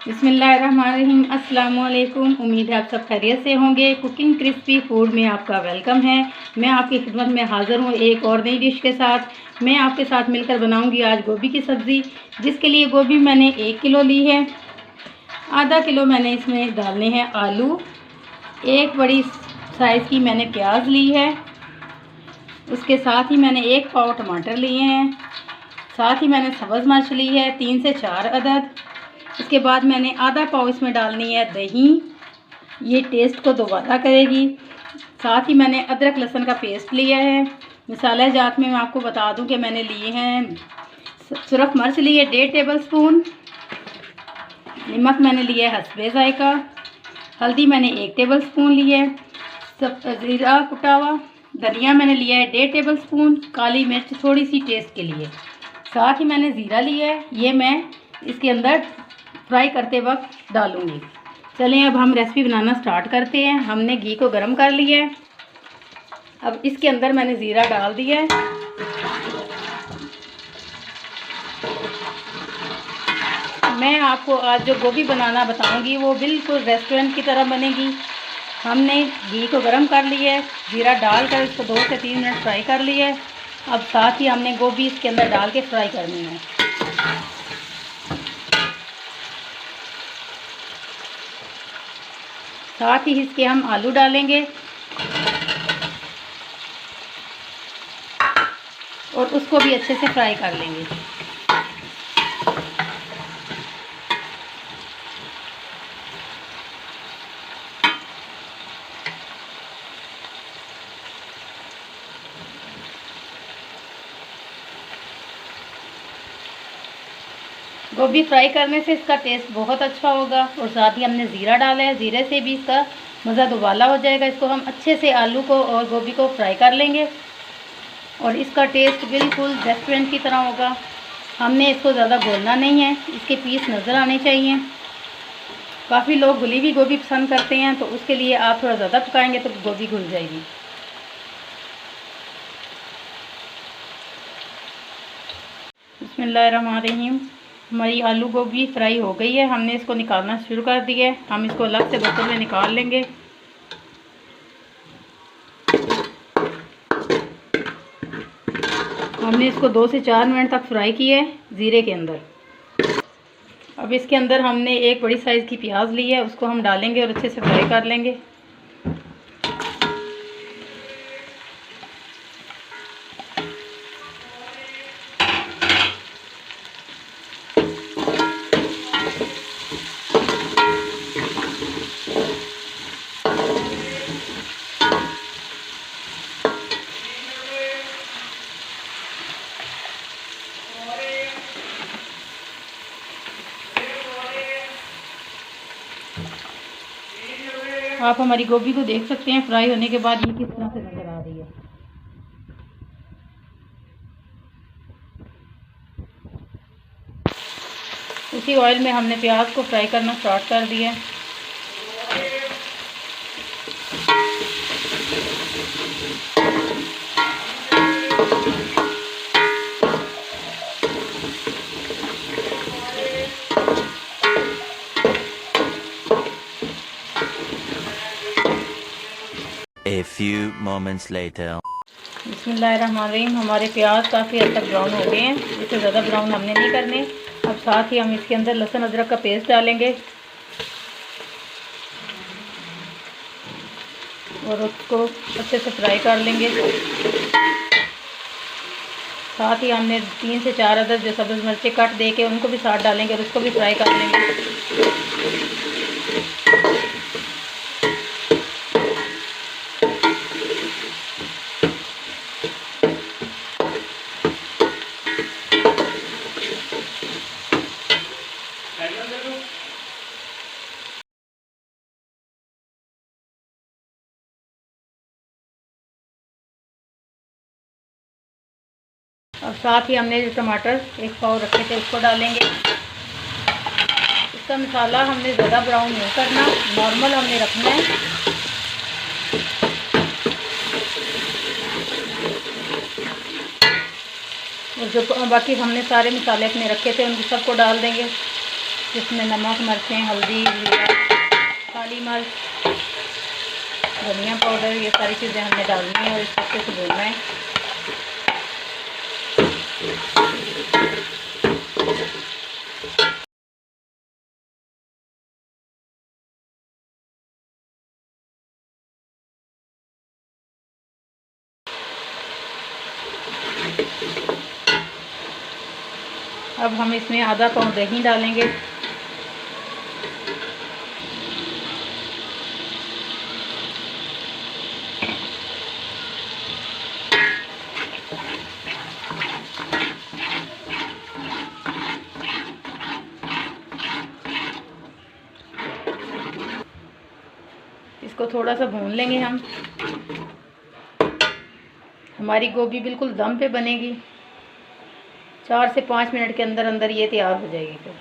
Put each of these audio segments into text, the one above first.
बिस्मिल्लाहिर्रहमानिर्रहीम। अस्सलाम वालेकुम। उम्मीद है आप सब खैरियत से होंगे। कुकिंग क्रिस्पी फूड में आपका वेलकम है। मैं आपकी खिदमत में हाज़िर हूँ एक और नई डिश के साथ। मैं आपके साथ मिलकर बनाऊंगी आज गोभी की सब्ज़ी, जिसके लिए गोभी मैंने 1 किलो ली है। आधा किलो मैंने इसमें डालने हैं आलू। एक बड़ी साइज़ की मैंने प्याज ली है। उसके साथ ही मैंने 1 पाव टमाटर लिए हैं। साथ ही मैंने सब्ज़ मिर्च ली है 3 से 4 अदद। इसके बाद मैंने आधा पाव इसमें डालनी है दही, ये टेस्ट को दोबारा करेगी। साथ ही मैंने अदरक लहसुन का पेस्ट लिया है। मसाला जात में मैं आपको बता दूं कि मैंने लिए हैं सुरख मिर्च ली है 1.5 टेबल स्पून, नमक मैंने लिया है हस्बे ज़ायका, हल्दी मैंने 1 टेबल स्पून ली है, ज़ीरा कुटा हुआ, धनिया मैंने लिया है 1.5 टेबल स्पून, काली मिर्च थोड़ी सी टेस्ट के लिए। साथ ही मैंने ज़ीरा लिया है, ये मैं इसके अंदर फ्राई करते वक्त डालूंगी। चलें अब हम रेसिपी बनाना स्टार्ट करते हैं। हमने घी को गर्म कर लिया है। अब इसके अंदर मैंने ज़ीरा डाल दिया है। मैं आपको आज जो गोभी बनाना बताऊंगी वो बिल्कुल रेस्टोरेंट की तरह बनेगी। हमने घी को गर्म कर लिया है, ज़ीरा डालकर इसको 2 से 3 मिनट फ्राई कर लिया है। अब साथ ही हमने गोभी इसके अंदर डाल के फ्राई करनी है। साथ ही इसके हम आलू डालेंगे और उसको भी अच्छे से फ्राई कर लेंगे। गोभी फ्राई करने से इसका टेस्ट बहुत अच्छा होगा और साथ ही हमने ज़ीरा डाला है, ज़ीरे से भी इसका मज़ा दुबाला हो जाएगा। इसको हम अच्छे से आलू को और गोभी को फ्राई कर लेंगे और इसका टेस्ट बिल्कुल रेस्टोरेंट की तरह होगा। हमने इसको ज़्यादा घोलना नहीं है, इसके पीस नज़र आने चाहिए। काफ़ी लोग घुली हुई गोभी पसंद करते हैं, तो उसके लिए आप थोड़ा ज़्यादा पकाएंगे तो गोभी घुल जाएगी। बिस्मिल्लाहिर्रहमानिर्रहीम। हमारी आलू गोभी फ्राई हो गई है। हमने इसको निकालना शुरू कर दिया है। हम इसको अलग से बर्तन में निकाल लेंगे। हमने इसको 2 से 4 मिनट तक फ्राई किया है ज़ीरे के अंदर। अब इसके अंदर हमने एक बड़ी साइज़ की प्याज ली है, उसको हम डालेंगे और अच्छे से फ्राई कर लेंगे। आप हमारी गोभी को देख सकते हैं फ्राई होने के बाद ये किस तरह से नज़र आ रही है। उसी ऑयल में हमने प्याज को फ्राई करना स्टार्ट कर दिया है। A few moments later. बिस्मिल्लाहिर्रहमानिर्रहीम। हमारे प्याज काफ़ी हद तक ब्राउन हो गए हैं, इससे ज़्यादा ब्राउन हमने नहीं करने। अब साथ ही हम इसके अंदर लहसुन अदरक का पेस्ट डालेंगे और उसको अच्छे से फ्राई कर लेंगे। साथ ही हमने 3 से 4 अदद जो सब्ज़ मिर्चें कट दे के उनको भी साथ डालेंगे और उसको भी फ्राई कर लेंगे। और साथ ही हमने जो टमाटर 1 पाव रखे थे उसको डालेंगे। इसका मसाला हमने ज़्यादा ब्राउन नहीं करना, नॉर्मल हमने रखना है। और जो बाकी हमने सारे मसाले अपने रखे थे उनको सबको डाल देंगे। जिसमें नमक, मिर्चें, हल्दी, जीरा, काली मिर्च, धनिया पाउडर, ये सारी चीज़ें हमने डालनी है और इसको अच्छे से भूनना है। अब हम इसमें आधा पाव दही डालेंगे। इसको थोड़ा सा भून लेंगे हम। हमारी गोभी बिल्कुल दम पे बनेगी। 4 से 5 मिनट के अंदर अंदर ये तैयार हो जाएगी। तो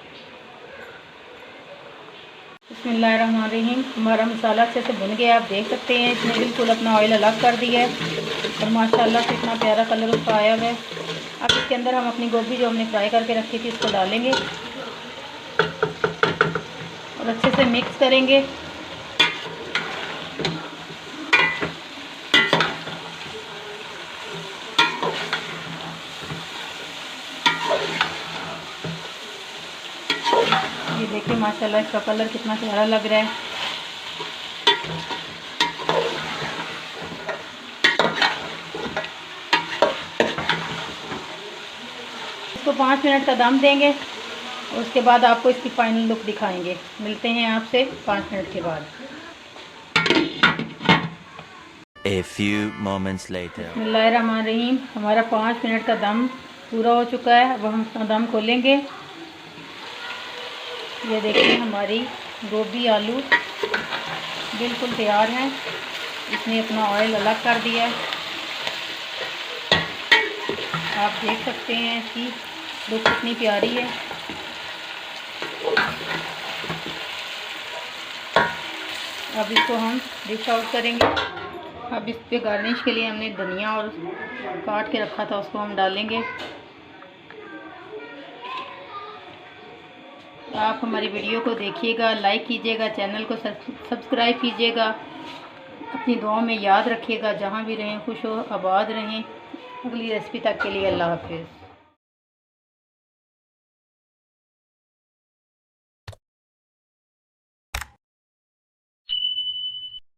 बिस्मिल्लाहिर्रहमानिर्रहीम, हमारा मसाला अच्छे से भुन गया। आप देख सकते हैं इसने बिल्कुल अपना ऑयल अलग कर दिया है और माशाल्लाह से इतना प्यारा कलर उसका आया हुआ है। अब इसके अंदर हम अपनी गोभी जो हमने फ्राई करके रखी थी इसको डालेंगे और अच्छे से मिक्स करेंगे। ये देखिए माशाल्लाह इसका कलर कितना प्यारा लग रहा है। इसको 5 मिनट का दम देंगे और उसके बाद आपको इसकी फाइनल लुक दिखाएंगे। मिलते हैं आपसे 5 मिनट के बाद। A few moments later. बिस्मिल्लाहिर्रहमानिर्रहीम, हमारा 5 मिनट का दम पूरा हो चुका है। अब हम अपना दम खोलेंगे। ये देखिए हमारी गोभी आलू बिल्कुल तैयार है। इसने अपना ऑयल अलग कर दिया है। आप देख सकते हैं इसकी लुक कितनी प्यारी है। अब इसको हम डिश आउट करेंगे। अब इस पे गार्निश के लिए हमने धनिया और काट के रखा था उसको हम डालेंगे। आप हमारी वीडियो को देखिएगा, लाइक कीजिएगा, चैनल को सब्सक्राइब कीजिएगा। अपनी दुआओं में याद रखिएगा। जहाँ भी रहें खुश हो आबाद रहें। अगली रेसिपी तक के लिए अल्लाह हाफिज़।